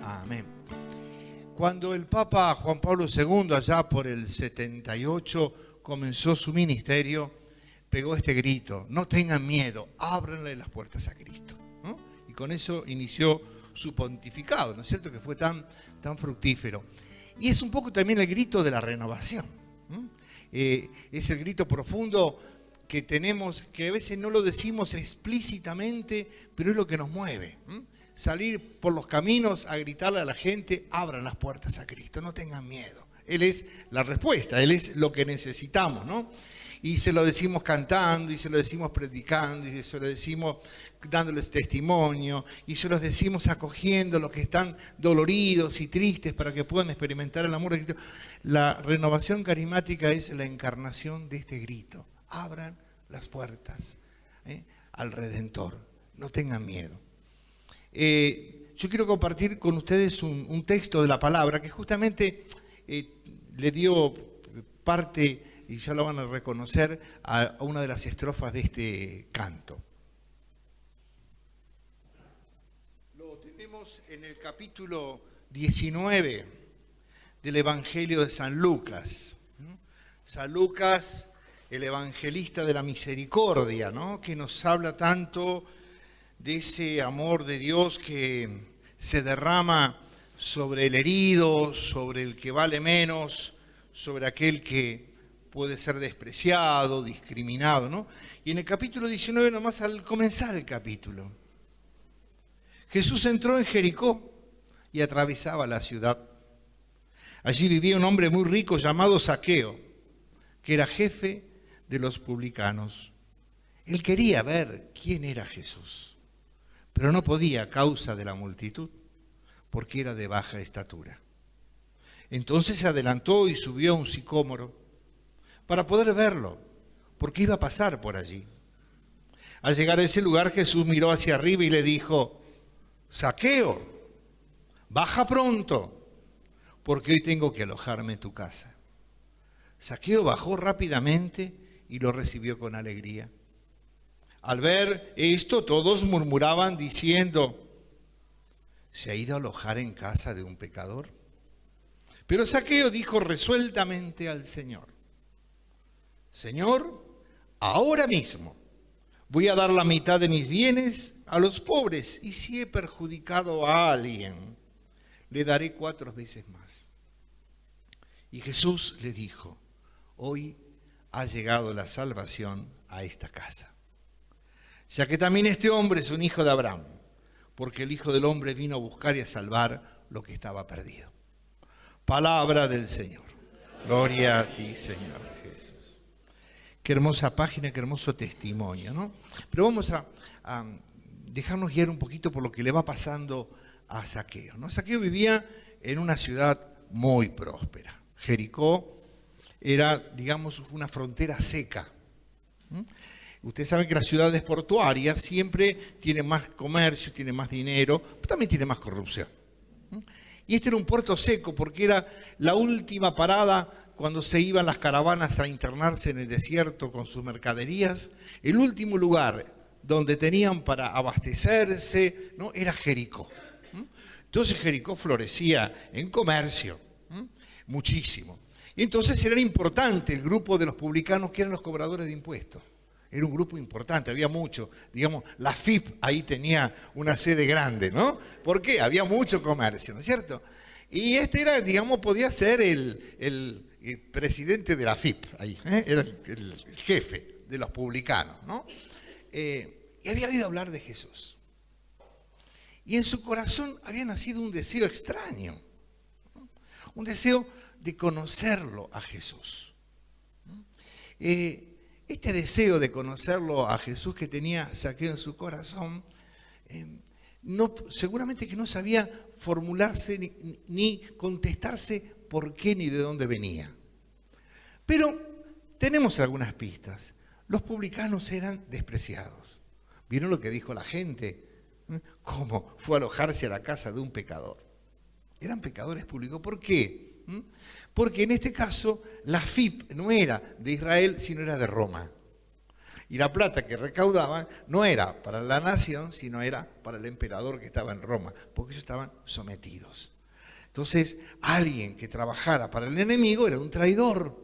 Amén. Cuando el Papa Juan Pablo II, allá por el 78, comenzó su ministerio, pegó este grito: no tengan miedo, ábranle las puertas a Cristo, ¿no? Y con eso inició su pontificado, ¿no es cierto?, que fue tan fructífero. Y es un poco también el grito de la renovación, ¿no? Es el grito profundo que tenemos, que a veces no lo decimos explícitamente, pero es lo que nos mueve, ¿no? Salir por los caminos a gritarle a la gente: abran las puertas a Cristo, no tengan miedo. Él es la respuesta, Él es lo que necesitamos, ¿no? Y se lo decimos cantando, y se lo decimos predicando, y se lo decimos dándoles testimonio, y se los decimos acogiendo a los que están doloridos y tristes para que puedan experimentar el amor de Cristo. La renovación carismática es la encarnación de este grito: abran las puertas al Redentor, no tengan miedo. Yo quiero compartir con ustedes un texto de la palabra que justamente le dio parte, y ya lo van a reconocer, a una de las estrofas de este canto. Lo tenemos en el capítulo 19 del Evangelio de San Lucas. San Lucas, el evangelista de la misericordia, ¿no?, que nos habla tanto de ese amor de Dios que se derrama sobre el herido, sobre el que vale menos, sobre aquel que puede ser despreciado, discriminado, ¿no? Y en el capítulo 19, nomás al comenzar el capítulo, Jesús entró en Jericó y atravesaba la ciudad. Allí vivía un hombre muy rico llamado Zaqueo, que era jefe de los publicanos. Él quería ver quién era Jesús, pero no podía a causa de la multitud, porque era de baja estatura. Entonces se adelantó y subió a un sicómoro para poder verlo, porque iba a pasar por allí. Al llegar a ese lugar, Jesús miró hacia arriba y le dijo: Zaqueo, baja pronto, porque hoy tengo que alojarme en tu casa. Zaqueo bajó rápidamente y lo recibió con alegría. Al ver esto, todos murmuraban diciendo: ¿se ha ido a alojar en casa de un pecador? Pero Zaqueo dijo resueltamente al Señor: Señor, ahora mismo voy a dar la mitad de mis bienes a los pobres, y si he perjudicado a alguien, le daré 4 veces más. Y Jesús le dijo: hoy ha llegado la salvación a esta casa, ya que también este hombre es un hijo de Abraham, porque el Hijo del Hombre vino a buscar y a salvar lo que estaba perdido. Palabra del Señor. Gloria a ti, Señor Jesús. Qué hermosa página, qué hermoso testimonio, ¿no? Pero vamos a dejarnos guiar un poquito por lo que le va pasando a Zaqueo, ¿no? Zaqueo vivía en una ciudad muy próspera. Jericó era, digamos, una frontera seca. Ustedes saben que las ciudades portuarias siempre tienen más comercio, tienen más dinero, pero también tienen más corrupción. Y este era un puerto seco porque era la última parada cuando se iban las caravanas a internarse en el desierto con sus mercaderías. El último lugar donde tenían para abastecerse, ¿no?, era Jericó. Entonces Jericó florecía en comercio, muchísimo. Y entonces era importante el grupo de los publicanos, que eran los cobradores de impuestos. Era un grupo importante, había mucho. Digamos, la FIP ahí tenía una sede grande, ¿no? ¿Por qué? Había mucho comercio, ¿no es cierto? Y este era, digamos, podía ser el presidente de la FIP ahí, era el jefe de los publicanos, ¿no? Y había oído hablar de Jesús. Y en su corazón había nacido un deseo extraño, ¿no? Un deseo de conocerlo a Jesús. Este deseo de conocerlo a Jesús que tenía Zaqueo en su corazón, seguramente que no sabía formularse ni contestarse por qué ni de dónde venía. Pero tenemos algunas pistas. Los publicanos eran despreciados. ¿Vieron lo que dijo la gente? ¿Cómo fue a alojarse a la casa de un pecador? Eran pecadores públicos. ¿Por qué? Porque en este caso la FIP no era de Israel, sino era de Roma. Y la plata que recaudaban no era para la nación, sino era para el emperador que estaba en Roma, porque ellos estaban sometidos. Entonces, alguien que trabajara para el enemigo era un traidor.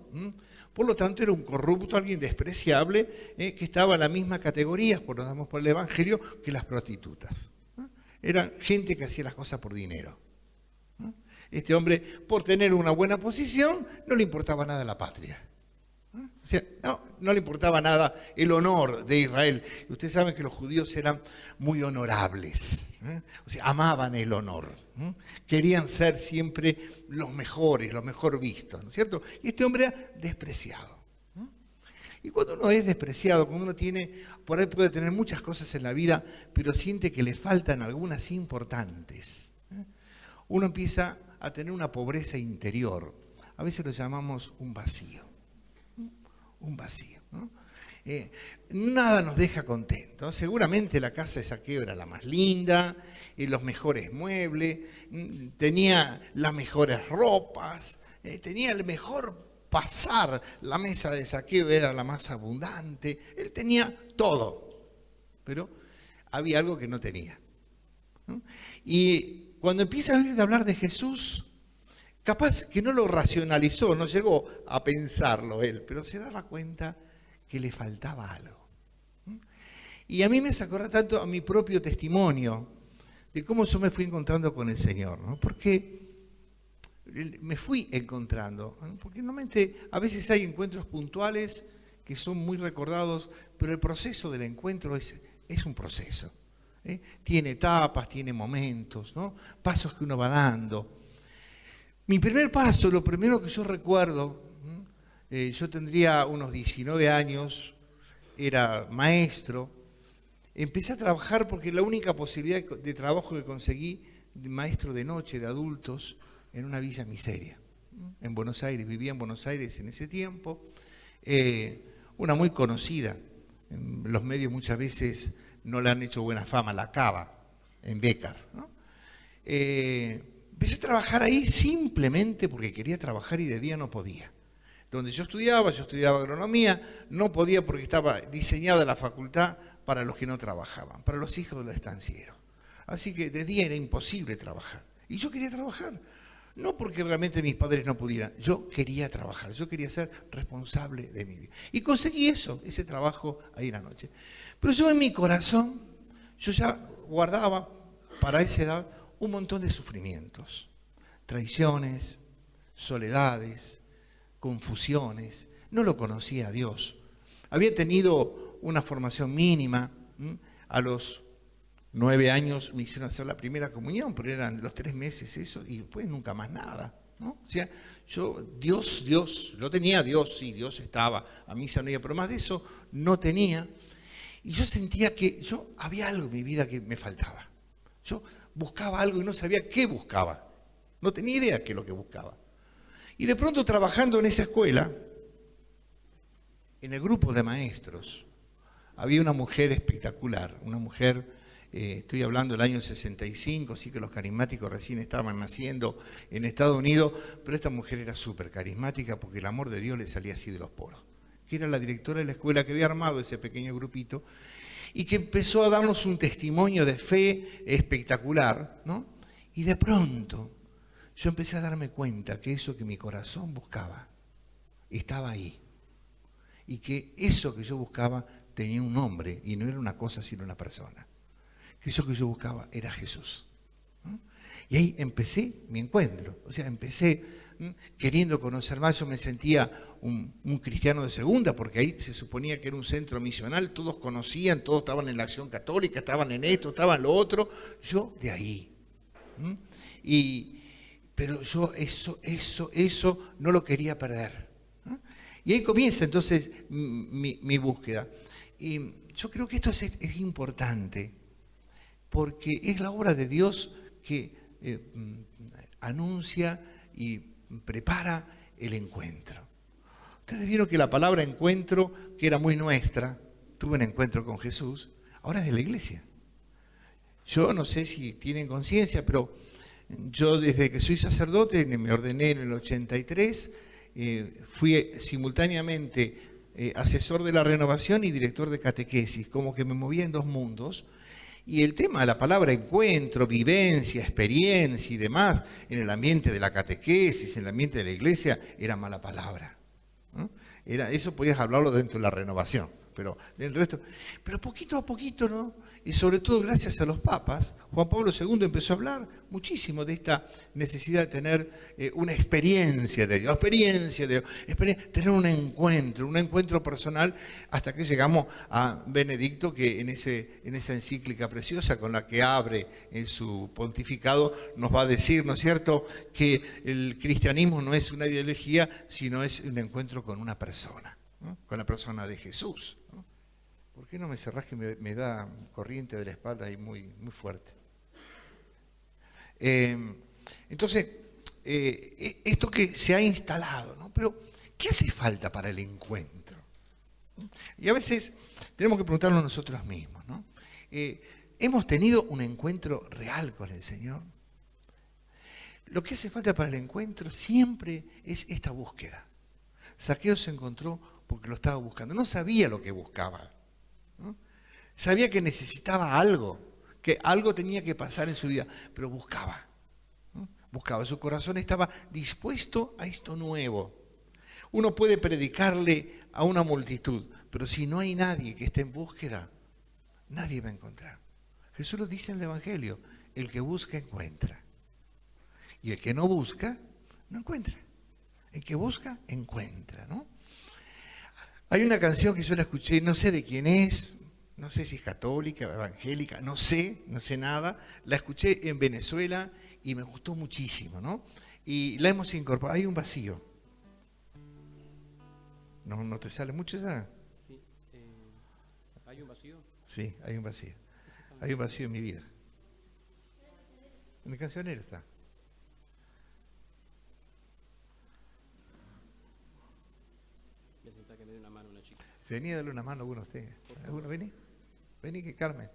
Por lo tanto, era un corrupto, alguien despreciable, que estaba en la misma categoría, por lo damos por el Evangelio, que las prostitutas. Eran gente que hacía las cosas por dinero. Este hombre, por tener una buena posición, no le importaba nada la patria. O sea, no le importaba nada el honor de Israel. Y ustedes saben que los judíos eran muy honorables. O sea, amaban el honor. Querían ser siempre los mejores, los mejor vistos, ¿no es cierto? Y este hombre era despreciado. Y cuando uno es despreciado, cuando uno por ahí puede tener muchas cosas en la vida, pero siente que le faltan algunas importantes, uno empieza a tener una pobreza interior. A veces lo llamamos un vacío. Un vacío, ¿no? Nada nos deja contentos. Seguramente la casa de Zaqueo era la más linda, los mejores muebles, tenía las mejores ropas, tenía el mejor pasar. La mesa de Zaqueo era la más abundante. Él tenía todo, pero había algo que no tenía, ¿no? Y cuando empieza a oír de hablar de Jesús, capaz que no lo racionalizó, no llegó a pensarlo él, pero se daba cuenta que le faltaba algo. Y a mí me hace acordar tanto a mi propio testimonio de cómo yo me fui encontrando con el Señor, ¿no? Porque me fui encontrando, ¿no? Porque normalmente a veces hay encuentros puntuales que son muy recordados, pero el proceso del encuentro es un proceso, ¿eh? Tiene etapas, tiene momentos, ¿no? Pasos que uno va dando. Mi primer paso, lo primero que yo recuerdo, yo tendría unos 19 años, era maestro, empecé a trabajar porque la única posibilidad de trabajo que conseguí, maestro de noche de adultos, en una villa miseria, en Buenos Aires, vivía en Buenos Aires en ese tiempo, una muy conocida, en los medios muchas veces no le han hecho buena fama, la Cava, en Bécar, ¿no? Empecé a trabajar ahí simplemente porque quería trabajar y de día no podía. Donde yo estudiaba agronomía, no podía porque estaba diseñada la facultad para los que no trabajaban, para los hijos de los estancieros. Así que de día era imposible trabajar. Y yo quería trabajar, no porque realmente mis padres no pudieran, yo quería trabajar, yo quería ser responsable de mi vida. Y conseguí ese trabajo ahí en la noche. Pero yo en mi corazón, yo ya guardaba para esa edad un montón de sufrimientos, traiciones, soledades, confusiones. No lo conocía a Dios. Había tenido una formación mínima. A los 9 años me hicieron hacer la primera comunión, pero eran los 3 meses eso y después nunca más nada, ¿no? O sea, Dios, yo tenía a Dios, sí, Dios estaba, a misa no iba, pero más de eso no tenía. Y yo sentía que había algo en mi vida que me faltaba. Yo buscaba algo y no sabía qué buscaba. No tenía idea qué es lo que buscaba. Y de pronto trabajando en esa escuela, en el grupo de maestros, había una mujer espectacular, una mujer, estoy hablando del año 65, sí que los carismáticos recién estaban naciendo en Estados Unidos, pero esta mujer era súper carismática porque el amor de Dios le salía así de los poros, que era la directora de la escuela que había armado ese pequeño grupito, y que empezó a darnos un testimonio de fe espectacular, ¿no? Y de pronto yo empecé a darme cuenta que eso que mi corazón buscaba estaba ahí. Y que eso que yo buscaba tenía un nombre y no era una cosa sino una persona. Que eso que yo buscaba era Jesús, ¿no? Y ahí empecé mi encuentro. O sea, empecé queriendo conocer más. Yo me sentía un cristiano de segunda, porque ahí se suponía que era un centro misional, todos conocían, todos estaban en la acción católica, estaban en esto, estaban en lo otro, yo de ahí. Pero yo eso no lo quería perder. Y ahí comienza entonces mi búsqueda. Y yo creo que esto es importante, porque es la obra de Dios que anuncia y prepara el encuentro. Ustedes vieron que la palabra encuentro, que era muy nuestra, tuve un encuentro con Jesús, ahora es de la iglesia. Yo no sé si tienen conciencia, pero yo desde que soy sacerdote, me ordené en el 83, fui simultáneamente asesor de la renovación y director de catequesis, como que me movía en dos mundos. Y el tema de la palabra encuentro, vivencia, experiencia y demás, en el ambiente de la catequesis, en el ambiente de la iglesia, era mala palabra, ¿no? Eso podías hablarlo dentro de la renovación, pero dentro de esto. Pero poquito a poquito, ¿no? Y sobre todo gracias a los papas, Juan Pablo II empezó a hablar muchísimo de esta necesidad de tener una experiencia de Dios, tener un encuentro personal, hasta que llegamos a Benedicto, que en esa encíclica preciosa con la que abre en su pontificado, nos va a decir, ¿no es cierto?, que el cristianismo no es una ideología, sino es un encuentro con una persona, ¿no? Con la persona de Jesús, ¿no? ¿Por qué no me cerrás que me da corriente de la espalda ahí muy, muy fuerte? Entonces, esto que se ha instalado, ¿no? Pero, ¿qué hace falta para el encuentro? Y a veces tenemos que preguntarlo nosotros mismos, ¿no? ¿Hemos tenido un encuentro real con el Señor? Lo que hace falta para el encuentro siempre es esta búsqueda. Zaqueo se encontró porque lo estaba buscando. No sabía lo que buscaba, ¿no? Sabía que necesitaba algo, que algo tenía que pasar en su vida, pero buscaba, ¿no? Buscaba, su corazón estaba dispuesto a esto nuevo. Uno puede predicarle a una multitud, pero si no hay nadie que esté en búsqueda, nadie va a encontrar. Jesús lo dice en el Evangelio, el que busca encuentra. Y el que no busca, no encuentra. El que busca, encuentra, ¿no? Hay una canción que yo la escuché, no sé de quién es, no sé si es católica, evangélica, no sé nada. La escuché en Venezuela y me gustó muchísimo, ¿no? Y la hemos incorporado. Hay un vacío. ¿No te sale mucho esa? Sí, ¿hay un vacío? Sí, hay un vacío. Hay un vacío en mi vida. En el cancionero está. Necesita que me dé una mano una chica. Vení a darle una mano a uno a usted. ¿Alguno? Vení que Carmen.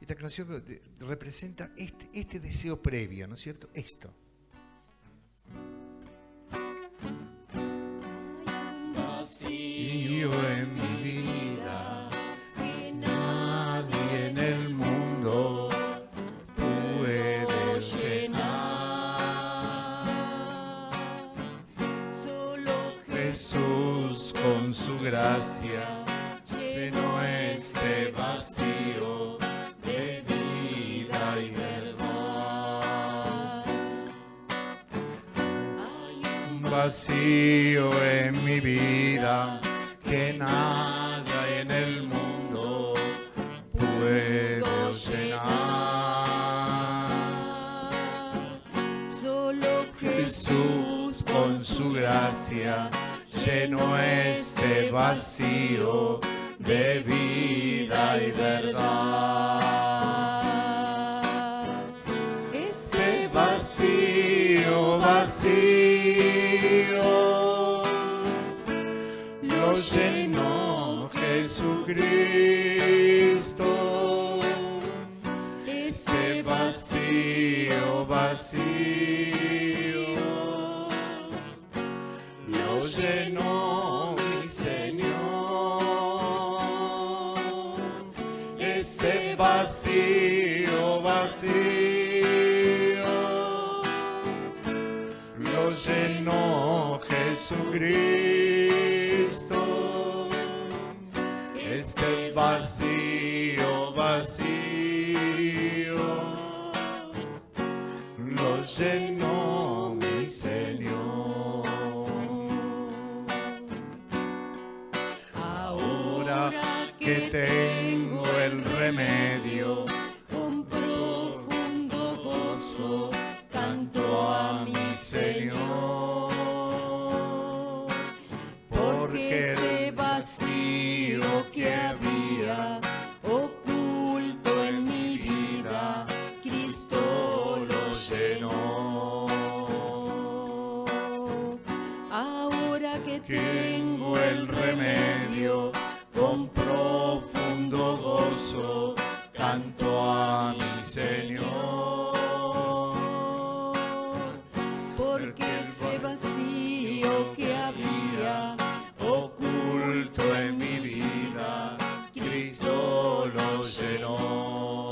Esta canción representa este deseo previo, ¿no es cierto? Esto. Vacío en mi vida, que nadie en el mundo puede llenar. Solo Jesús con su gracia llenó este vacío de vida y verdad. Hay un vacío en mi vida que nada en el mundo puede llenar. Solo Jesús con su gracia llenó este vacío de vida y verdad. Ese vacío, lo llenó Jesucristo. Este vacío, lo llenó mi Señor. Ese vacío, lo llenó Jesucristo. Ese vacío, lo llenó mi Señor. Ahora que tengo el remedio, con profundo gozo canto a mi Señor, porque ese vacío que había oculto en mi vida, Cristo lo llenó. Ahora que tengo el remedio, con profundo gozo canto a mi Señor. vacío que había oculto en mi vida, Cristo lo llenó.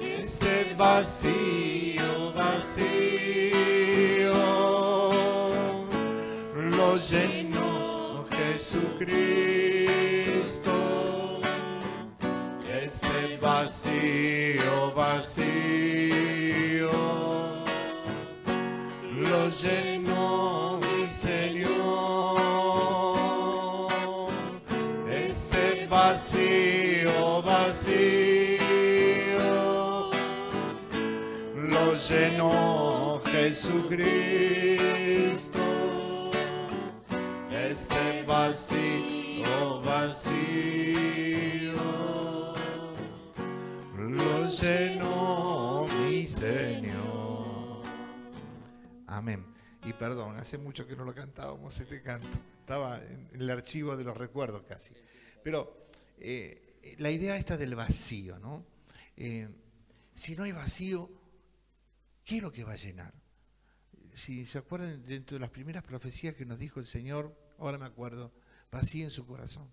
Ese vacío, vacío, lo llenó Jesucristo. Ese vacío, vacío, lo llenó mi Señor. Ese vacío, vacío, lo llenó Jesucristo. Ese vacío, vacío, lo llenó mi Señor. Amén. Y perdón, hace mucho que no lo cantábamos este canto. Estaba en el archivo de los recuerdos casi. Pero la idea esta del vacío, ¿no? Si no hay vacío, ¿qué es lo que va a llenar? Si se acuerdan, dentro de las primeras profecías que nos dijo el Señor, ahora me acuerdo, vacíen su corazón,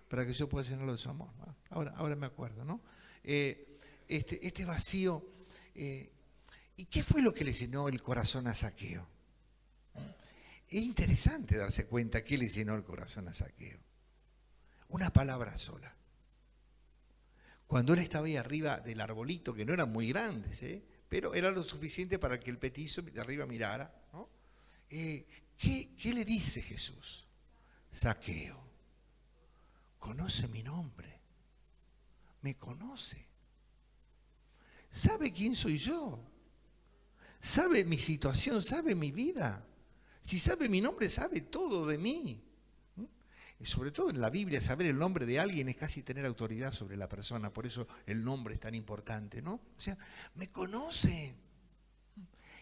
para que yo pueda llenarlo de su amor. Ahora me acuerdo, ¿no? Este vacío, ¿y qué fue lo que le llenó el corazón a Zaqueo? Es interesante darse cuenta qué le llenó el corazón a Zaqueo. Una palabra sola. Cuando él estaba ahí arriba del arbolito, que no eran muy grandes, pero era lo suficiente para que el petizo de arriba mirara, ¿no? ¿Qué le dice Jesús? Zaqueo, conoce mi nombre, me conoce, sabe quién soy yo, sabe mi situación, sabe mi vida. Si sabe mi nombre, sabe todo de mí. Y sobre todo en la Biblia, saber el nombre de alguien es casi tener autoridad sobre la persona. Por eso el nombre es tan importante, ¿no? O sea, me conoce.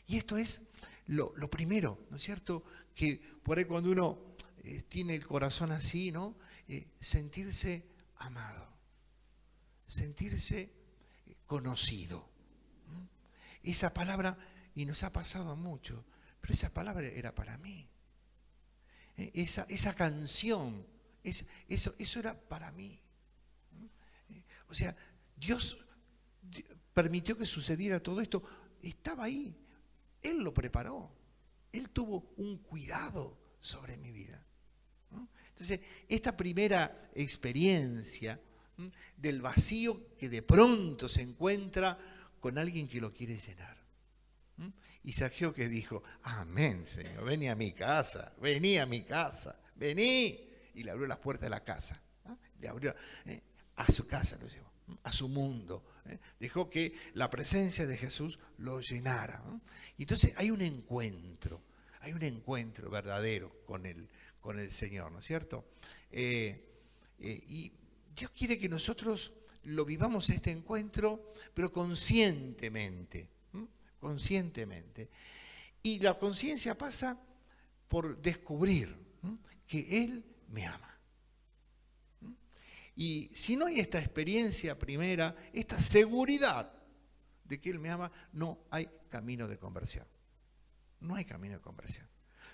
Y esto es lo primero, ¿no es cierto? Que por ahí cuando uno tiene el corazón así, ¿no? Sentirse amado, sentirse conocido. Esa palabra, y nos ha pasado a muchos, pero esa palabra era para mí. Esa canción, eso era para mí. O sea, Dios permitió que sucediera todo esto. Estaba ahí. Él lo preparó. Él tuvo un cuidado sobre mi vida. Entonces, esta primera experiencia del vacío que de pronto se encuentra con alguien que lo quiere llenar. Y Zaqueo que dijo, amén, Señor, vení a mi casa, vení a mi casa, vení. Y le abrió las puertas de la casa, le abrió a su casa, lo llevó, a su mundo. Dejó que la presencia de Jesús lo llenara. Y entonces hay un encuentro verdadero con el Señor, ¿no es cierto? Y Dios quiere que nosotros lo vivamos este encuentro, pero conscientemente. Conscientemente. Y la conciencia pasa por descubrir que Él me ama. Y si no hay esta experiencia primera, esta seguridad de que Él me ama, no hay camino de conversión. No hay camino de conversión.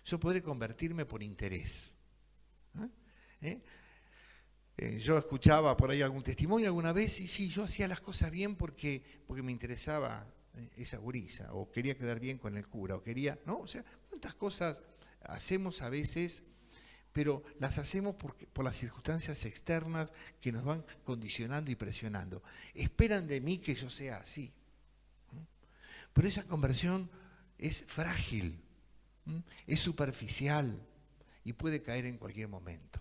Yo podré convertirme por interés. Yo escuchaba por ahí algún testimonio alguna vez y sí, yo hacía las cosas bien porque me interesaba esa gurisa, o quería quedar bien con el cura, o quería, ¿no? O sea, cuántas cosas hacemos a veces, pero las hacemos por las circunstancias externas que nos van condicionando y presionando. Esperan de mí que yo sea así. Pero esa conversión es frágil, es superficial y puede caer en cualquier momento.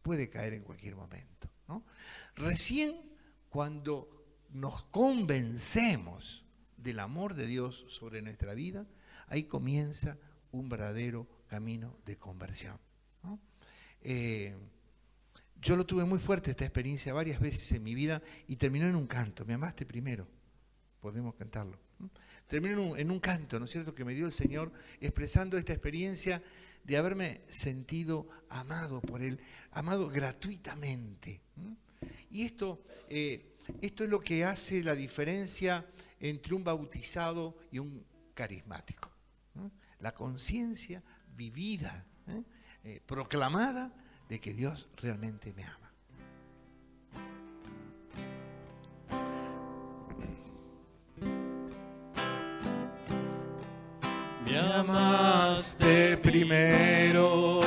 Puede caer en cualquier momento, ¿no? Recién cuando nos convencemos del amor de Dios sobre nuestra vida, ahí comienza un verdadero camino de conversión, ¿no? Yo lo tuve muy fuerte esta experiencia varias veces en mi vida y terminó en un canto. Me amaste primero, podemos cantarlo. Terminó en un canto, ¿no es cierto?, que me dio el Señor expresando esta experiencia de haberme sentido amado por Él, amado gratuitamente. Y esto es lo que hace la diferencia entre un bautizado y un carismático. la conciencia vivida, proclamada de que Dios realmente me ama. Me amaste primero,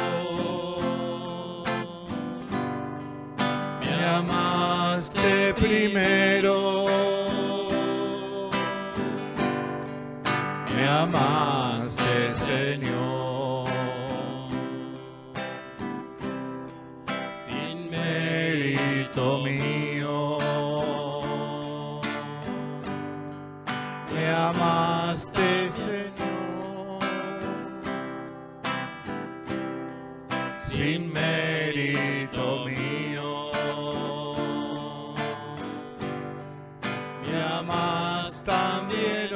me amaste primero, me amaste, Señor, sin mérito mío, me amaste, Señor, sin mérito mío, me amas también,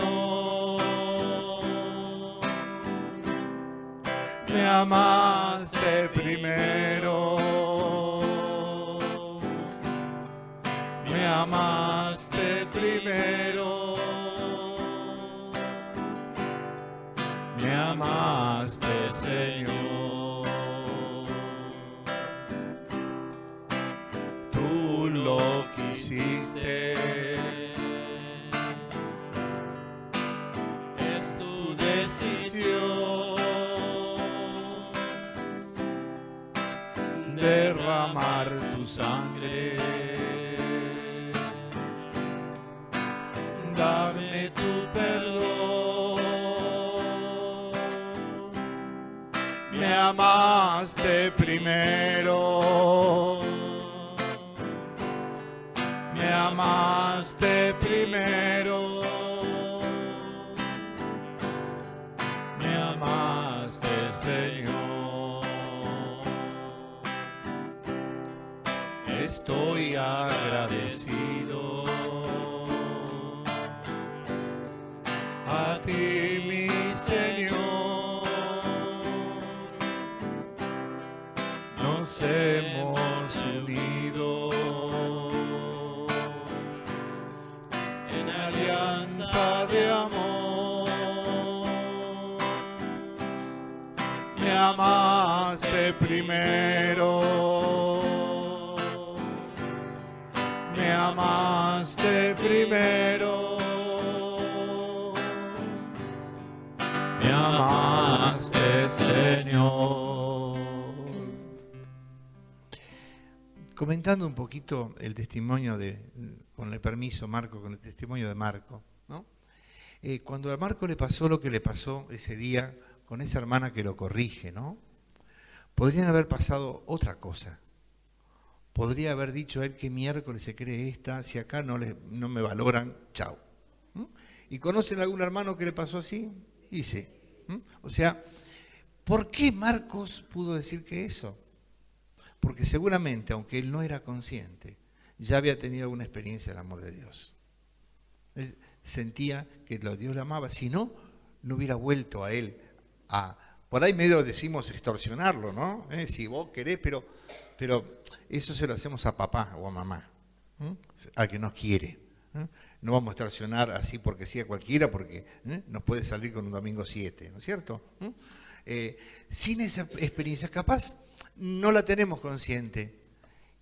me amaste primero, me amaste primero, me amaste, Señor. Lo quisiste, es tu decisión, derramar tu sangre, darme tu perdón, me amaste primero, me amaste primero, me amaste, Señor. Estoy agradecido a ti, mi Señor. Nos hemos unido de amor, me amaste primero, me amaste primero, me amaste, Señor. Comentando un poquito el testimonio con el permiso, Marco, con el testimonio de Marco, ¿no? Cuando a Marco le pasó lo que le pasó ese día con esa hermana que lo corrige, ¿no? Podrían haber pasado otra cosa. Podría haber dicho él que miércoles se cree esta, si acá no me valoran, chao. ¿Y conocen a algún hermano que le pasó así? Y sí. O sea, ¿por qué Marcos pudo decir que eso? Porque seguramente, aunque él no era consciente, ya había tenido alguna experiencia del amor de Dios. Él sentía que Dios le amaba, si no, no hubiera vuelto a él por ahí medio decimos extorsionarlo, ¿no? Si vos querés, pero eso se lo hacemos a papá o a mamá, al que nos quiere. No vamos a extorsionar así porque sí a cualquiera, porque nos puede salir con un domingo 7, ¿no es cierto? Sin esa experiencia, capaz no la tenemos consciente.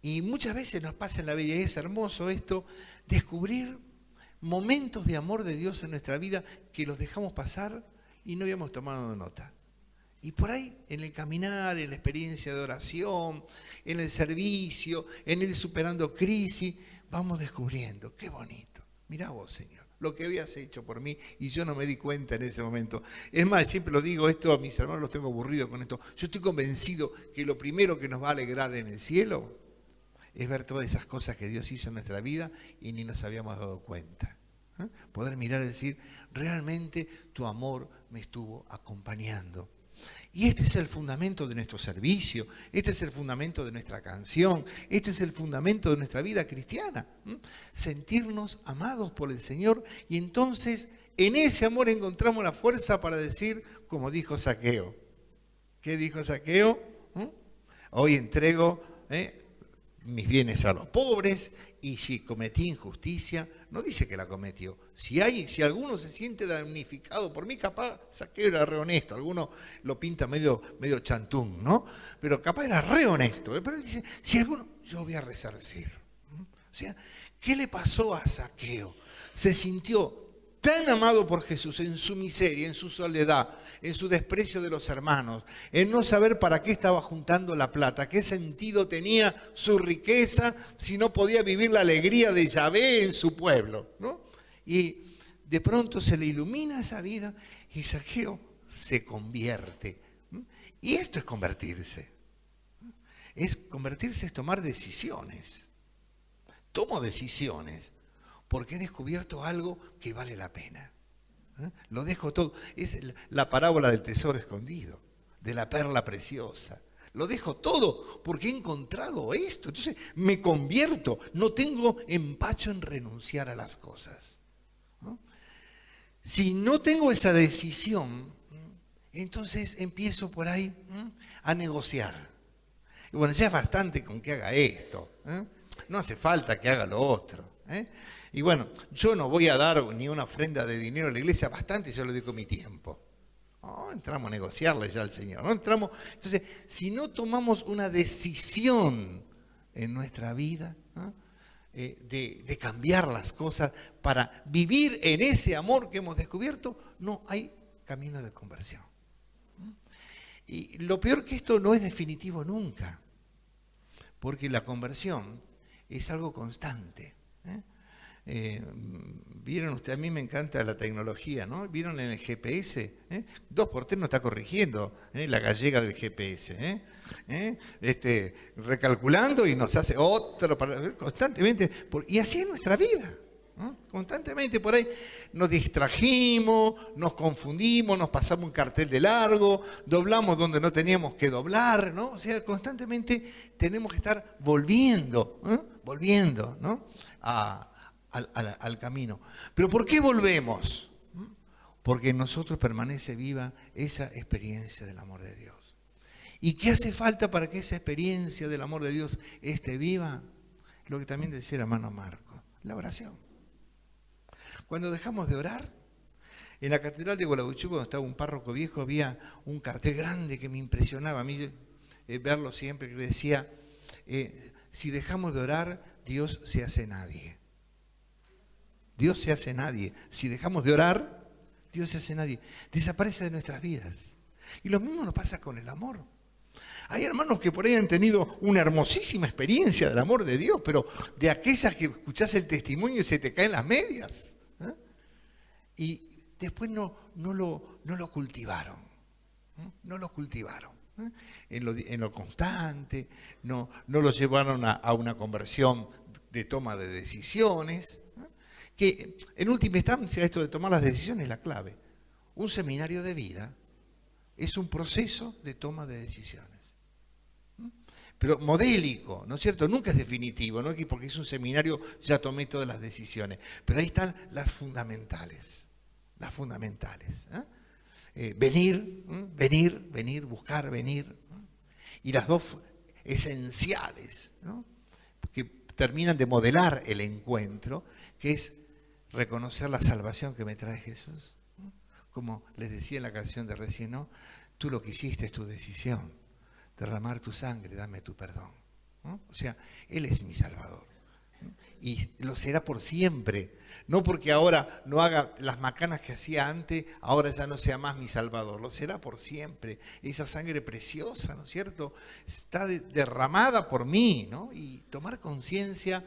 Y muchas veces nos pasa en la vida, y es hermoso esto, descubrir momentos de amor de Dios en nuestra vida que los dejamos pasar y no habíamos tomado nota. Y por ahí, en el caminar, en la experiencia de oración, en el servicio, en el superando crisis, vamos descubriendo, qué bonito. Mirá vos, Señor, lo que habías hecho por mí y yo no me di cuenta en ese momento. Es más, siempre lo digo esto a mis hermanos, los tengo aburridos con esto. Yo estoy convencido que lo primero que nos va a alegrar en el cielo es ver todas esas cosas que Dios hizo en nuestra vida y ni nos habíamos dado cuenta. Poder mirar y decir, realmente tu amor me estuvo acompañando. Y este es el fundamento de nuestro servicio, este es el fundamento de nuestra canción, este es el fundamento de nuestra vida cristiana. Sentirnos amados por el Señor, y entonces en ese amor encontramos la fuerza para decir, como dijo Zaqueo. ¿Qué dijo Zaqueo? Hoy entrego mis bienes a los pobres, y si cometí injusticia, no dice que la cometió. Si alguno se siente damnificado por mí, capaz Zaqueo era re honesto, alguno lo pinta medio chantún, ¿no? Pero capaz era re honesto. Pero él dice, si alguno, yo voy a resarcir. O sea, ¿qué le pasó a Zaqueo? Se sintió tan amado por Jesús en su miseria, en su soledad, en su desprecio de los hermanos, en no saber para qué estaba juntando la plata, qué sentido tenía su riqueza si no podía vivir la alegría de Yahvé en su pueblo, ¿no? Y de pronto se le ilumina esa vida y Zaqueo se convierte. Y esto es convertirse. Convertirse es tomar decisiones. Tomo decisiones porque he descubierto algo que vale la pena. Lo dejo todo. Es la parábola del tesoro escondido, de la perla preciosa. Lo dejo todo porque he encontrado esto. Entonces me convierto. No tengo empacho en renunciar a las cosas. Si no tengo esa decisión, entonces empiezo por ahí a negociar. Y bueno, ya es bastante con que haga esto. No hace falta que haga lo otro. Y bueno, yo no voy a dar ni una ofrenda de dinero a la iglesia, bastante yo le dedico mi tiempo. No, entramos a negociarle ya al Señor. No entramos. Entonces, si no tomamos una decisión en nuestra vida, ¿no? de cambiar las cosas para vivir en ese amor que hemos descubierto, no hay camino de conversión. Y lo peor que esto no es definitivo nunca, porque la conversión es algo constante. Vieron ustedes, a mí me encanta la tecnología, ¿no? Vieron en el GPS, 2x3 no está corrigiendo la gallega del GPS, recalculando y nos hace otro constantemente, y así es nuestra vida, ¿no? Constantemente por ahí nos distrajimos, nos confundimos, nos pasamos un cartel de largo, doblamos donde no teníamos que doblar, ¿no? O sea, constantemente tenemos que estar volviendo, ¿no? Al camino. ¿Pero por qué volvemos? Porque en nosotros permanece viva esa experiencia del amor de Dios. ¿Y qué hace falta para que esa experiencia del amor de Dios esté viva? Lo que también decía el hermano Marco, la oración. Cuando dejamos de orar, en la catedral de Gualeguaychú, cuando estaba un párroco viejo, había un cartel grande que me impresionaba a mí verlo siempre, que decía, si dejamos de orar, Dios se hace nadie. Dios se hace nadie. Si dejamos de orar, Dios se hace nadie. Desaparece de nuestras vidas. Y lo mismo nos pasa con el amor. Hay hermanos que por ahí han tenido una hermosísima experiencia del amor de Dios, pero de aquellas que escuchás el testimonio y se te caen las medias. Y después no lo cultivaron. No lo cultivaron. En lo constante, no lo llevaron a una conversión de toma de decisiones. Que en última instancia esto de tomar las decisiones es la clave. Un seminario de vida es un proceso de toma de decisiones. Pero modélico, ¿no es cierto? Nunca es definitivo, ¿no? Porque es un seminario, ya tomé todas las decisiones. Pero ahí están las fundamentales. Las fundamentales. Venir, buscar, venir. Y las dos esenciales, ¿no? Que terminan de modelar el encuentro, que es reconocer la salvación que me trae Jesús. Como les decía en la canción de recién, ¿no? Tú lo que hiciste es tu decisión, derramar tu sangre, dame tu perdón, ¿no? O sea, Él es mi Salvador. Y lo será por siempre. No porque ahora no haga las macanas que hacía antes, ahora ya no sea más mi Salvador. Lo será por siempre. Esa sangre preciosa, ¿no es cierto? Está derramada por mí, ¿no? Y tomar conciencia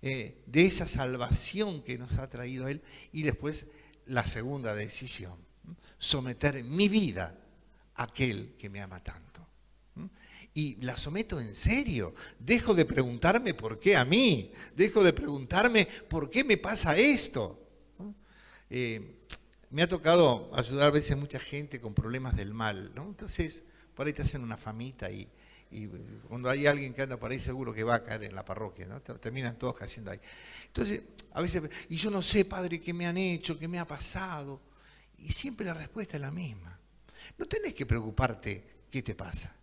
de esa salvación que nos ha traído Él. Y después la segunda decisión, someter mi vida a aquel que me ama tanto. Y la someto en serio. Dejo de preguntarme por qué a mí. Dejo de preguntarme por qué me pasa esto. Me ha tocado ayudar a veces a mucha gente con problemas del mal, ¿no? Entonces, por ahí te hacen una famita y cuando hay alguien que anda por ahí seguro que va a caer en la parroquia, ¿no? Terminan todos cayendo ahí. Entonces, a veces, y yo no sé, padre, qué me han hecho, qué me ha pasado. Y siempre la respuesta es la misma. No tenés que preocuparte qué te pasa.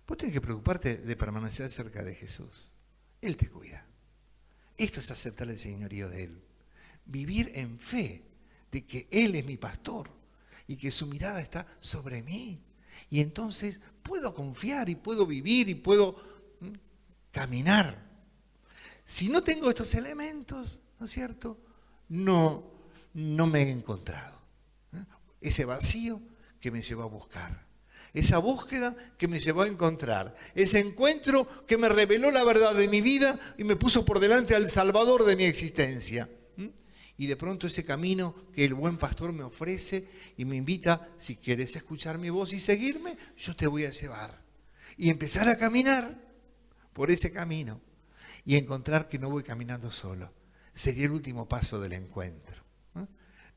Vos tenés que preocuparte de permanecer cerca de Jesús. Él te cuida. Esto es aceptar el señorío de Él. Vivir en fe de que Él es mi pastor y que su mirada está sobre mí. Y entonces puedo confiar y puedo vivir y puedo caminar. Si no tengo estos elementos, ¿no es cierto? No me he encontrado. Ese vacío que me llevó a buscar. Esa búsqueda que me llevó a encontrar. Ese encuentro que me reveló la verdad de mi vida y me puso por delante al Salvador de mi existencia. Y de pronto ese camino que el buen pastor me ofrece y me invita, si quieres escuchar mi voz y seguirme, yo te voy a llevar. Y empezar a caminar por ese camino y encontrar que no voy caminando solo. Sería el último paso del encuentro.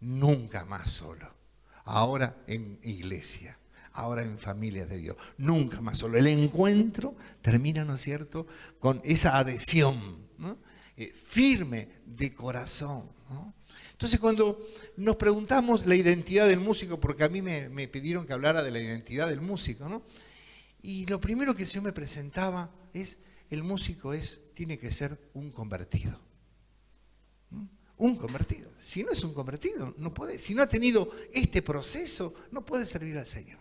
Nunca más solo. Ahora en iglesia. Ahora en familias de Dios, nunca más solo. El encuentro termina, ¿no es cierto?, con esa adhesión, ¿no? Firme de corazón, ¿no? Entonces cuando nos preguntamos la identidad del músico, porque a mí me pidieron que hablara de la identidad del músico, ¿no? Y lo primero que yo me presentaba es, el músico tiene que ser un convertido. Un convertido. Si no es un convertido, no puede, si no ha tenido este proceso, no puede servir al Señor.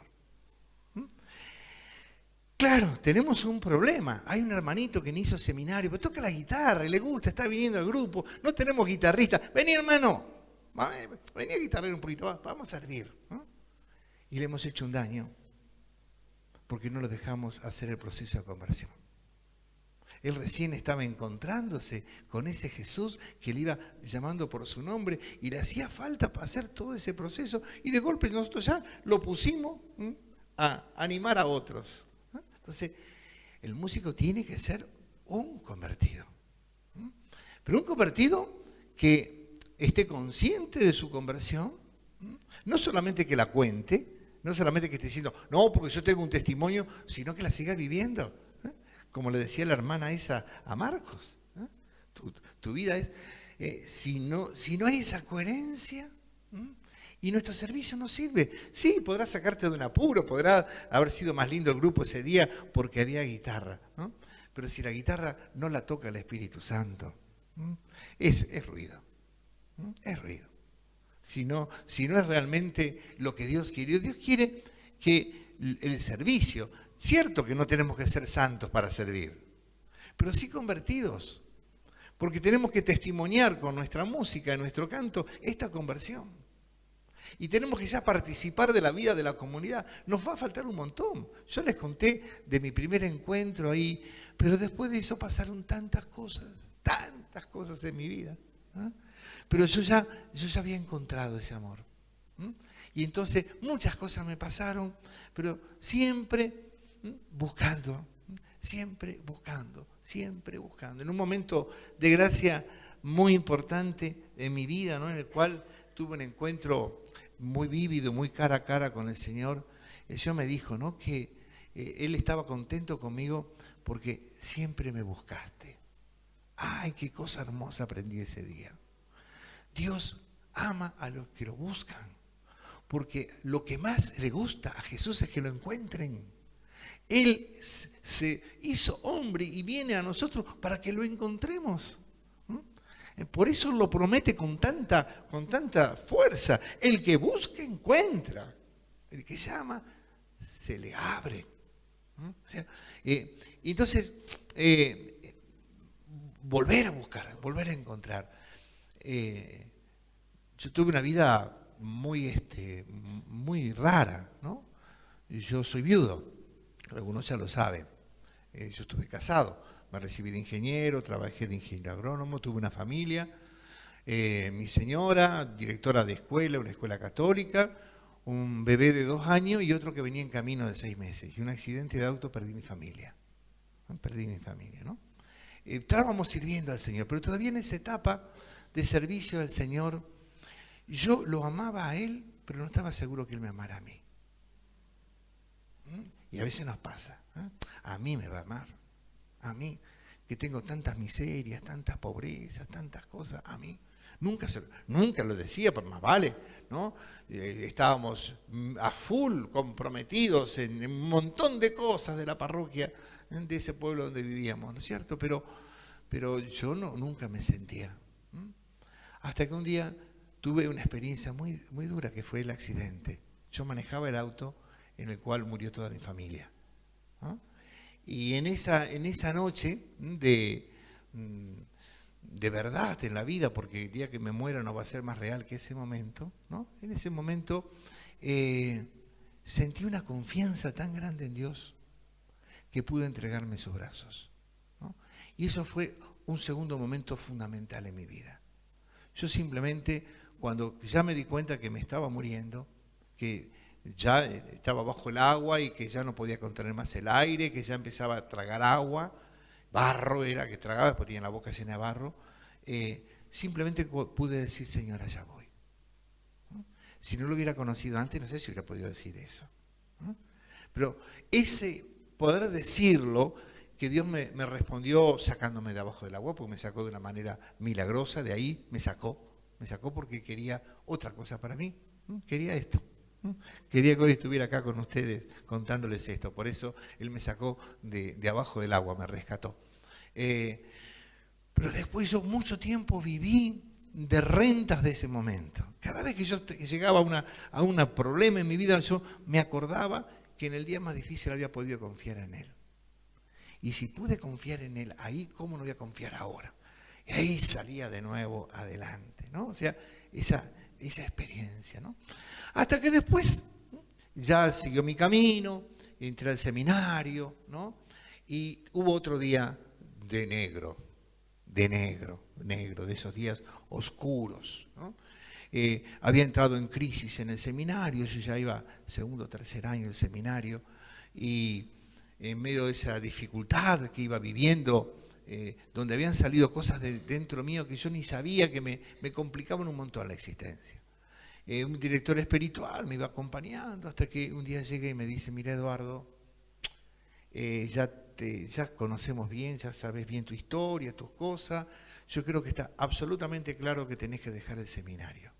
Claro, tenemos un problema. Hay un hermanito que ni hizo seminario, pero toca la guitarra y le gusta, está viniendo al grupo. No tenemos guitarrista. Vení, hermano. Vení a guitarrear un poquito. Vamos a servir. ¿No? Y le hemos hecho un daño porque no lo dejamos hacer el proceso de conversión. Él recién estaba encontrándose con ese Jesús que le iba llamando por su nombre y le hacía falta para hacer todo ese proceso. Y de golpe nosotros ya lo pusimos a animar a otros. Entonces, el músico tiene que ser un convertido. Pero un convertido que esté consciente de su conversión, no solamente que la cuente, no solamente que esté diciendo, no, porque yo tengo un testimonio, sino que la siga viviendo. Como le decía la hermana esa a Marcos. Tu vida es, si no hay esa coherencia, y nuestro servicio no sirve. Sí, podrá sacarte de un apuro, podrá haber sido más lindo el grupo ese día porque había guitarra, ¿no? Pero si la guitarra no la toca el Espíritu Santo, es ruido. Es ruido. Si no es realmente lo que Dios quiere. Dios quiere que el servicio, cierto que no tenemos que ser santos para servir, pero sí convertidos, porque tenemos que testimoniar con nuestra música, nuestro canto, esta conversión. Y tenemos que ya participar de la vida de la comunidad. Nos va a faltar un montón. Yo les conté de mi primer encuentro ahí, pero después de eso pasaron tantas cosas en mi vida. Pero yo ya había encontrado ese amor. Y entonces muchas cosas me pasaron, pero siempre buscando, siempre buscando. En un momento de gracia muy importante en mi vida, ¿no?, en el cual tuve un encuentro muy vívido, muy cara a cara con el Señor. El Señor me dijo, ¿no?, que Él estaba contento conmigo porque siempre me buscaste. ¡Ay, qué cosa hermosa aprendí ese día! Dios ama a los que lo buscan, porque lo que más le gusta a Jesús es que lo encuentren. Él se hizo hombre y viene a nosotros para que lo encontremos. Por eso lo promete con tanta fuerza. El que busca, encuentra. El que llama, se le abre. O sea, entonces, volver a buscar, volver a encontrar. Yo tuve una vida muy rara, ¿no? Yo soy viudo, algunos ya lo saben. Yo estuve casado. Me recibí de ingeniero, trabajé de ingeniero agrónomo, tuve una familia, mi señora, directora de escuela, una escuela católica, un bebé de 2 años y otro que venía en camino de 6 meses. Y un accidente de auto perdí mi familia. ¿No? Estábamos sirviendo al Señor, pero todavía en esa etapa de servicio al Señor, yo lo amaba a Él, pero no estaba seguro que Él me amara a mí. Y a veces nos pasa, a mí me va a amar. A mí, que tengo tantas miserias, tantas pobrezas, tantas cosas, a mí. Nunca lo decía, pero más vale, ¿no? Estábamos a full comprometidos en un montón de cosas de la parroquia, de ese pueblo donde vivíamos, ¿no es cierto? Pero pero yo nunca me sentía. Hasta que un día tuve una experiencia muy, muy dura, que fue el accidente. Yo manejaba el auto en el cual murió toda mi familia. Y en esa noche de verdad en la vida, porque el día que me muera no va a ser más real que ese momento, ¿no? En ese momento sentí una confianza tan grande en Dios que pude entregarme en sus brazos, ¿no? Y eso fue un segundo momento fundamental en mi vida. Yo simplemente, cuando ya me di cuenta que me estaba muriendo, que ya estaba bajo el agua y que ya no podía contener más el aire, que ya empezaba a tragar agua, barro era que tragaba, después tenía la boca llena de barro, simplemente pude decir, Señor, allá voy. ¿No? Si no lo hubiera conocido antes, no sé si hubiera podido decir eso, ¿no? Pero ese poder decirlo, que Dios me respondió sacándome de abajo del agua, porque me sacó de una manera milagrosa, de ahí me sacó porque quería otra cosa para mí, ¿no? Quería esto. Quería que hoy estuviera acá con ustedes contándoles esto. Por eso Él me sacó de abajo del agua, me rescató. Pero después yo mucho tiempo viví de rentas de ese momento. Cada vez que yo llegaba a un problema en mi vida, yo me acordaba que en el día más difícil había podido confiar en Él. Y si pude confiar en Él ahí, ¿cómo no voy a confiar ahora? Y ahí salía de nuevo adelante, ¿no? O sea, esa experiencia, ¿no? Hasta que después ya siguió mi camino, entré al seminario, ¿no? Y hubo otro día de negro, de esos días oscuros, ¿no? Había entrado en crisis en el seminario, yo ya iba segundo o tercer año del seminario, y en medio de esa dificultad que iba viviendo, donde habían salido cosas de dentro mío que yo ni sabía, que me complicaban un montón la existencia. Un director espiritual me iba acompañando hasta que un día llegué y me dice, mira Eduardo, ya conocemos bien, ya sabes bien tu historia, tus cosas, yo creo que está absolutamente claro que tenés que dejar el seminario.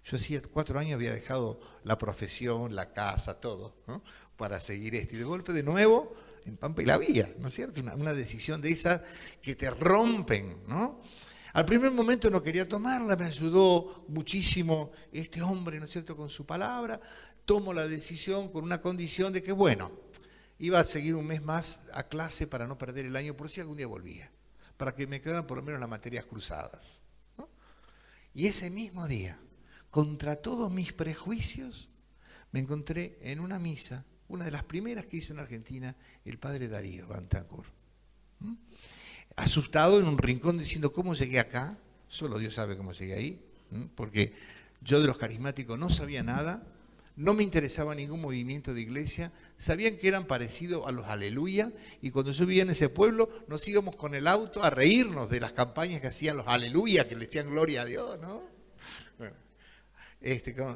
Yo hacía 4 años había dejado la profesión, la casa, todo, ¿no? Para seguir esto. Y de golpe de nuevo, en Pampa y la Vía, ¿no es cierto? Una decisión de esas que te rompen, ¿no? Al primer momento no quería tomarla, me ayudó muchísimo este hombre, ¿no es cierto?, con su palabra. Tomo la decisión con una condición de que, bueno, iba a seguir un mes más a clase para no perder el año, por si algún día volvía, para que me quedaran por lo menos las materias cruzadas, ¿no? Y ese mismo día, contra todos mis prejuicios, me encontré en una misa, una de las primeras que hizo en Argentina, el padre Darío Bantancourt. Asustado en un rincón diciendo, ¿cómo llegué acá? Solo Dios sabe cómo llegué ahí, porque yo de los carismáticos no sabía nada, no me interesaba ningún movimiento de iglesia, sabían que eran parecidos a los Aleluya, y cuando yo vivía en ese pueblo nos íbamos con el auto a reírnos de las campañas que hacían los Aleluya, que le decían gloria a Dios, ¿no? Bueno,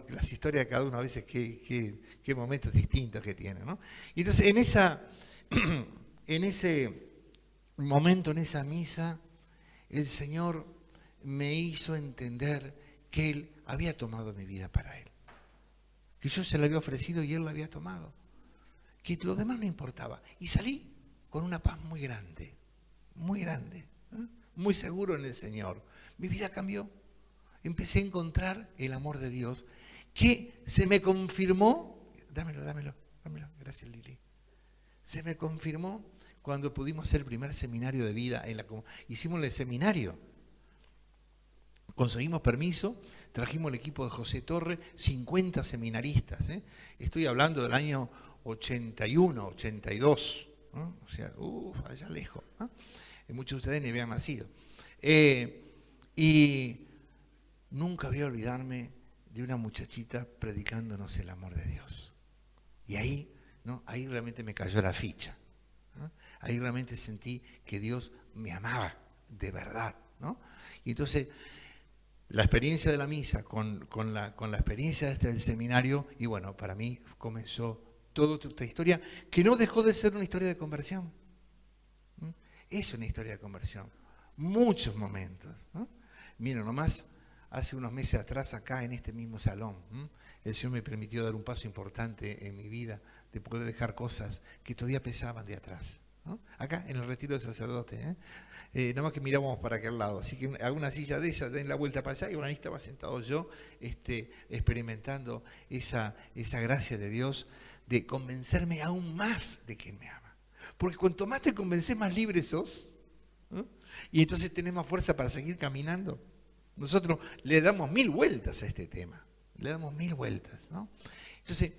las historias de cada uno a veces qué momentos distintos que tienen, ¿no? Y entonces en ese momento, en esa misa, el Señor me hizo entender que Él había tomado mi vida para Él, que yo se la había ofrecido y Él la había tomado, que lo demás no importaba. Y salí con una paz muy grande, muy seguro en el Señor. Mi vida cambió. Empecé a encontrar el amor de Dios, que se me confirmó, dámelo, gracias Lili, se me confirmó cuando pudimos hacer el primer seminario de vida, hicimos el seminario, conseguimos permiso, trajimos el equipo de José Torre, 50 seminaristas, estoy hablando del año 81, 82, ¿no? O sea, allá lejos, ¿no? Muchos de ustedes ni habían nacido. Y nunca voy a olvidarme de una muchachita predicándonos el amor de Dios. Y ahí, ¿no? Ahí realmente me cayó la ficha, ¿no? Ahí realmente sentí que Dios me amaba de verdad, ¿no? Y entonces, la experiencia de la misa con la experiencia del seminario, y bueno, para mí comenzó toda esta historia, que no dejó de ser una historia de conversión. Es una historia de conversión. Muchos momentos, ¿no? Miren, nomás hace unos meses atrás, acá en este mismo salón, el Señor me permitió dar un paso importante en mi vida, de poder dejar cosas que todavía pesaban de atrás, ¿no? Acá en el retiro de sacerdote, nada más que miramos para aquel lado, así que hago una silla de esas, den la vuelta para allá, y bueno, ahí estaba sentado yo, experimentando esa gracia de Dios de convencerme aún más de que Él me ama. Porque cuanto más te convences, más libre sos, ¿no? Y entonces tenés más fuerza para seguir caminando. Nosotros le damos 1000 vueltas a este tema, le damos 1000 vueltas, ¿no? Entonces,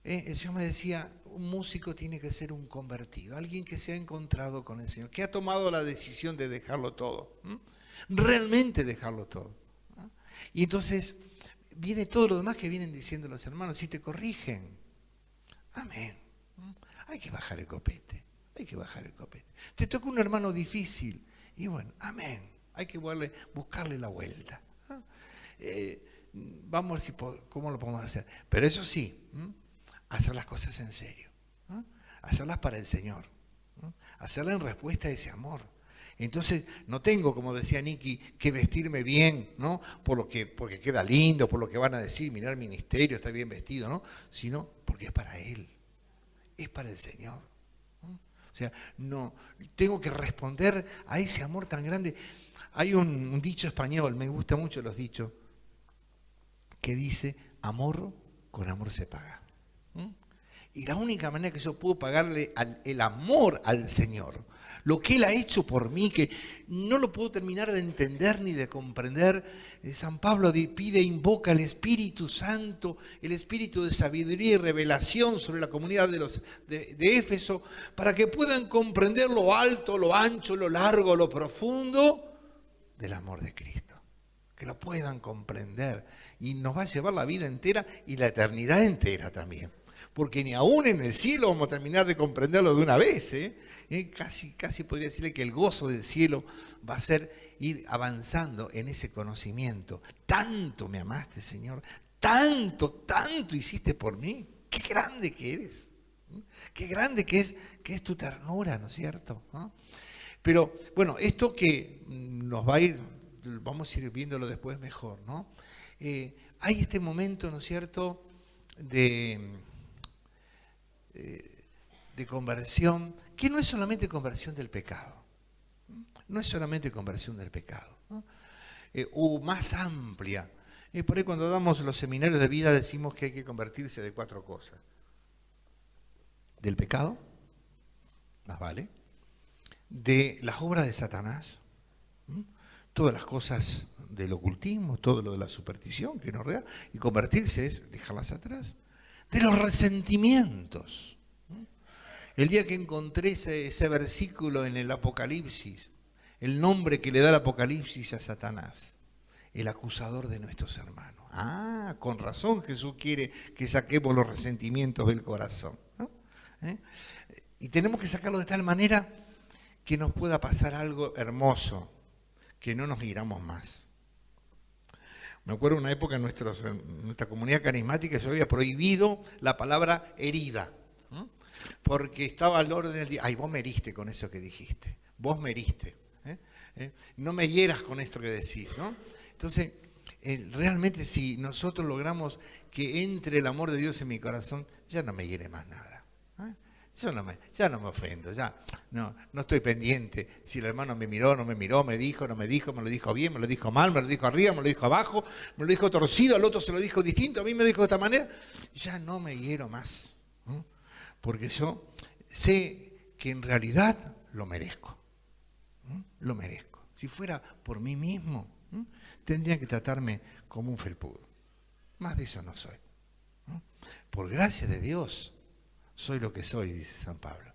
el Señor me decía, un músico tiene que ser un convertido, alguien que se ha encontrado con el Señor, que ha tomado la decisión de dejarlo todo, realmente dejarlo todo, ¿no? Y entonces viene todo lo demás que vienen diciendo los hermanos, si te corrigen, amén, hay que bajar el copete, hay que bajar el copete. Te toca un hermano difícil, y bueno, amén, hay que buscarle la vuelta. Vamos a ver cómo lo podemos hacer, pero eso sí, hacer las cosas en serio, ¿no? Hacerlas para el Señor, ¿no? Hacerlas en respuesta a ese amor. Entonces no tengo, como decía Nicky, que vestirme bien, ¿no? Porque queda lindo, por lo que van a decir, mirá el ministerio, está bien vestido, ¿no? Sino porque es para Él, es para el Señor, ¿no? O sea, no tengo que responder a ese amor tan grande. Hay un dicho español, me gustan mucho los dichos, que dice, amor con amor se paga. Y la única manera que yo puedo pagarle el amor al Señor, lo que Él ha hecho por mí, que no lo puedo terminar de entender ni de comprender, San Pablo pide e invoca al Espíritu Santo, el Espíritu de sabiduría y revelación sobre la comunidad de Éfeso, para que puedan comprender lo alto, lo ancho, lo largo, lo profundo del amor de Cristo. Que lo puedan comprender. Y nos va a llevar la vida entera y la eternidad entera también. Porque ni aún en el cielo vamos a terminar de comprenderlo de una vez, Casi podría decirle que el gozo del cielo va a ser ir avanzando en ese conocimiento. Tanto me amaste, Señor, tanto hiciste por mí. Qué grande que eres, qué grande que es tu ternura, ¿no es cierto? ¿No? Pero bueno, esto que nos va a ir, vamos a ir viéndolo después mejor, ¿no? Hay este momento, ¿no es cierto?, de conversión, que no es solamente conversión del pecado, no es solamente conversión del pecado, ¿no? O más amplia. Por ahí cuando damos los seminarios de vida decimos que hay que convertirse de 4 cosas. Del pecado, más vale, de las obras de Satanás, todas las cosas del ocultismo, todo lo de la superstición que nos rodea, y convertirse es dejarlas atrás. De los resentimientos. El día que encontré ese versículo en el Apocalipsis, el nombre que le da el Apocalipsis a Satanás, el acusador de nuestros hermanos. Ah, con razón Jesús quiere que saquemos los resentimientos del corazón, ¿no? Y tenemos que sacarlo de tal manera que nos pueda pasar algo hermoso, que no nos iramos más. Me acuerdo una época en nuestra comunidad carismática yo había prohibido la palabra herida, porque estaba al orden del día. Ay, vos me heriste con eso que dijiste, vos me heriste, no me hieras con esto que decís, ¿no? Entonces, realmente si nosotros logramos que entre el amor de Dios en mi corazón, ya no me hiere más nada. Ya no me ofendo, ya no estoy pendiente si el hermano me miró, no me miró, me dijo, no me dijo, me lo dijo bien, me lo dijo mal, me lo dijo arriba, me lo dijo abajo, me lo dijo torcido, al otro se lo dijo distinto, a mí me lo dijo de esta manera. Ya no me hiero más, ¿no? Porque yo sé que en realidad lo merezco, ¿no? Lo merezco. Si fuera por mí mismo, ¿no?, tendrían que tratarme como un felpudo. Más de eso no soy, ¿no? Por gracia de Dios soy lo que soy, dice San Pablo.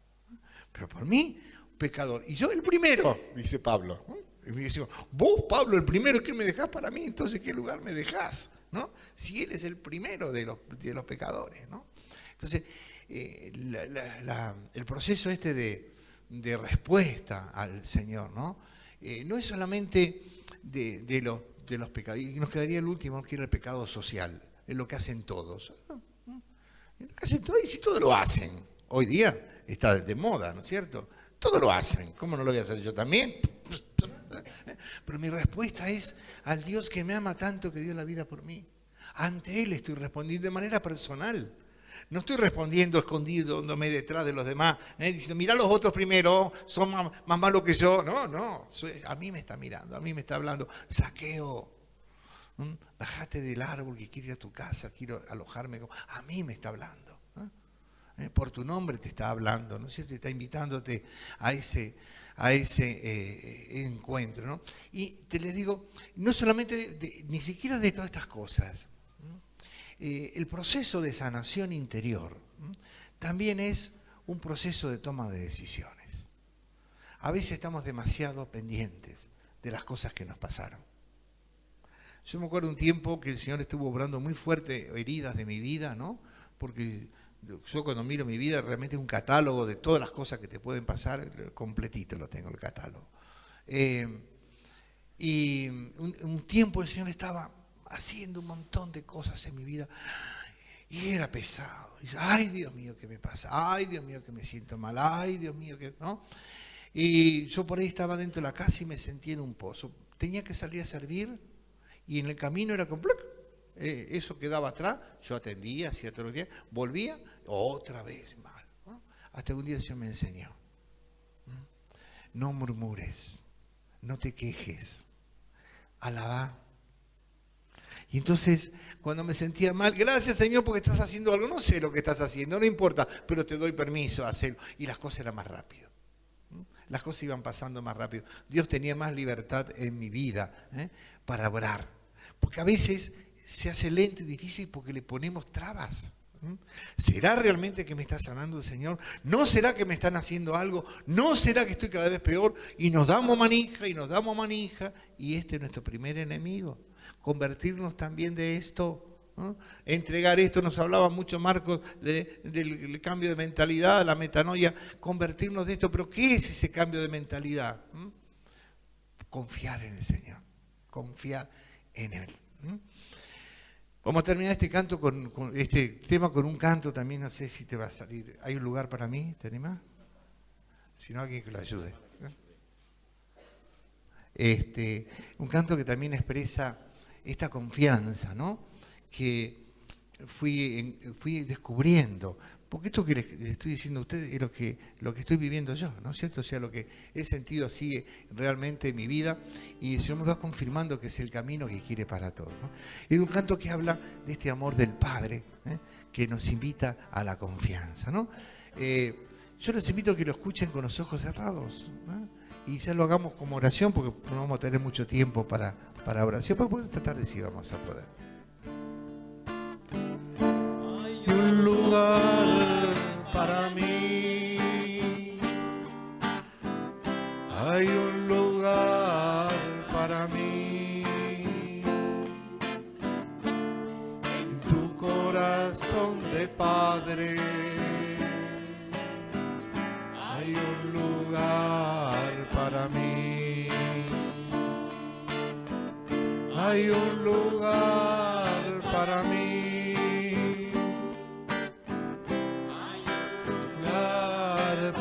Pero por mí, pecador. Y yo el primero, dice Pablo. Y me dice, vos, Pablo, el primero, ¿qué me dejás para mí? Entonces, ¿qué lugar me dejás? ¿No? Si él es el primero de los pecadores, ¿no? Entonces, el proceso este de respuesta al Señor, ¿no? No es solamente de los pecados. Y nos quedaría el último, que era el pecado social. Es lo que hacen todos. Hacen todo, y si todo lo hacen, hoy día está de moda, ¿no es cierto? Todo lo hacen, ¿cómo no lo voy a hacer yo también? Pero mi respuesta es al Dios que me ama tanto, que dio la vida por mí. Ante Él estoy respondiendo de manera personal. No estoy respondiendo escondiéndome detrás de los demás, diciendo, mirá los otros primero, son más malos que yo. No, a mí me está mirando, a mí me está hablando. Zaqueo, bájate del árbol que quiero ir a tu casa, quiero alojarme. A mí me está hablando. Por tu nombre te está hablando, ¿no es cierto? Está invitándote a ese encuentro, ¿no? Y te les digo, no solamente, ni siquiera de todas estas cosas. El proceso de sanación interior también es un proceso de toma de decisiones. A veces estamos demasiado pendientes de las cosas que nos pasaron. Yo me acuerdo un tiempo que el Señor estuvo obrando muy fuerte heridas de mi vida, ¿no? Porque yo cuando miro mi vida realmente es un catálogo de todas las cosas que te pueden pasar, completito lo tengo el catálogo. Y un tiempo el Señor estaba haciendo un montón de cosas en mi vida y era pesado. Y yo, ay Dios mío, ¿qué me pasa? Ay Dios mío, que me siento mal. Ay Dios mío, que no. Y yo por ahí estaba dentro de la casa y me sentía en un pozo. Tenía que salir a servir y en el camino era como eso quedaba atrás. Yo atendía, hacía todos los días, volvía otra vez mal, ¿no? Hasta un día el Señor me enseñó: no murmures, no te quejes, alabá. Y entonces, cuando me sentía mal, gracias Señor porque estás haciendo algo, no sé lo que estás haciendo, no importa, pero te doy permiso a hacerlo. Y las cosas eran más rápido. Las cosas iban pasando más rápido. Dios tenía más libertad en mi vida para orar. Porque a veces se hace lento y difícil porque le ponemos trabas. ¿Será realmente que me está sanando el Señor? ¿No será que me están haciendo algo? ¿No será que estoy cada vez peor? Y nos damos manija y nos damos manija. Y este es nuestro primer enemigo. Convertirnos también de esto, ¿no? Entregar esto, nos hablaba mucho Marcos del cambio de mentalidad, la metanoia, convertirnos de esto. Pero ¿qué es ese cambio de mentalidad? Confiar en el Señor, confiar en Él. Vamos a terminar este canto con este tema con un canto también, no sé si te va a salir. ¿Hay un lugar para mí? ¿Te animás? Si no, alguien que lo ayude. Un canto que también expresa esta confianza, ¿no? Que fui descubriendo. Porque esto que les estoy diciendo a ustedes es lo que estoy viviendo yo, ¿no es cierto? O sea, lo que he sentido así realmente en mi vida, y el Señor me va confirmando que es el camino que quiere para todos, ¿no? Es un canto que habla de este amor del Padre, que nos invita a la confianza, ¿no? Yo los invito a que lo escuchen con los ojos cerrados, ¿no? Y ya lo hagamos como oración, porque no vamos a tener mucho tiempo para oración, pero esta tarde sí vamos a poder. Hay un lugar para mí, hay un lugar para mí, en tu corazón de Padre, hay un lugar para mí, hay un lugar para mí.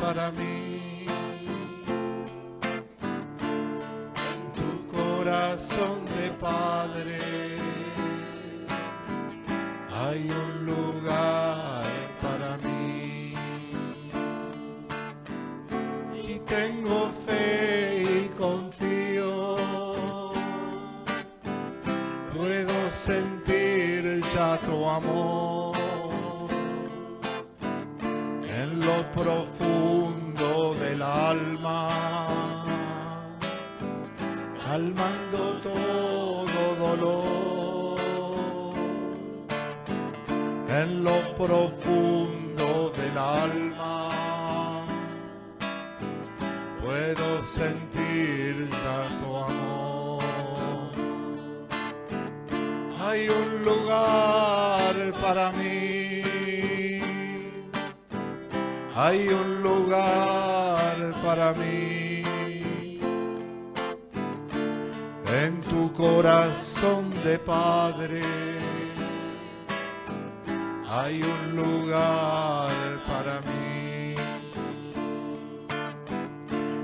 Para mí, en tu corazón de Padre, hay un lugar para mí. Si tengo fe y confío, puedo sentir ya tu amor en lo profundo del alma, calmando todo dolor. En lo profundo del alma puedo sentir ya tu amor. Hay un lugar para mí, hay un lugar para mí, en tu corazón de Padre, hay un lugar para mí.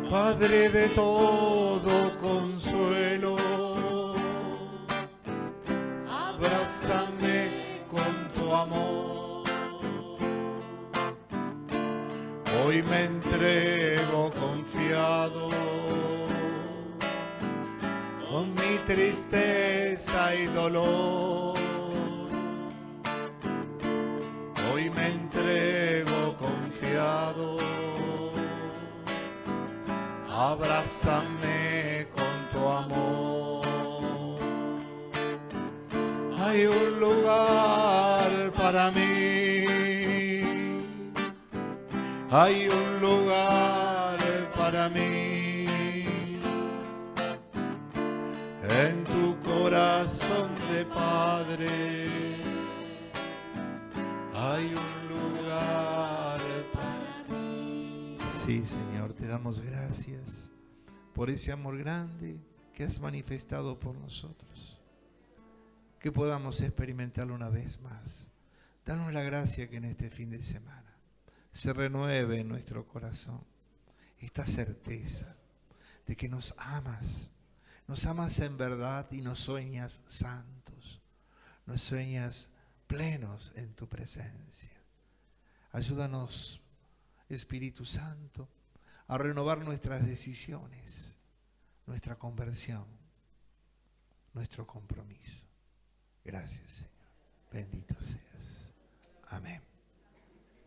Padre de todo consuelo, abrázame con tu amor. Hoy me entrego confiado, con mi tristeza y dolor. Hoy me entrego confiado, abrázame con tu amor. Hay un lugar para mí, hay un lugar para mí, en tu corazón de Padre. Hay un lugar para mí. Sí, Señor, te damos gracias por ese amor grande que has manifestado por nosotros. Que podamos experimentarlo una vez más. Danos la gracia que en este fin de semana se renueve en nuestro corazón esta certeza de que nos amas en verdad y nos sueñas santos, nos sueñas plenos en tu presencia. Ayúdanos, Espíritu Santo, a renovar nuestras decisiones, nuestra conversión, nuestro compromiso. Gracias, Señor. Bendito seas. Amén.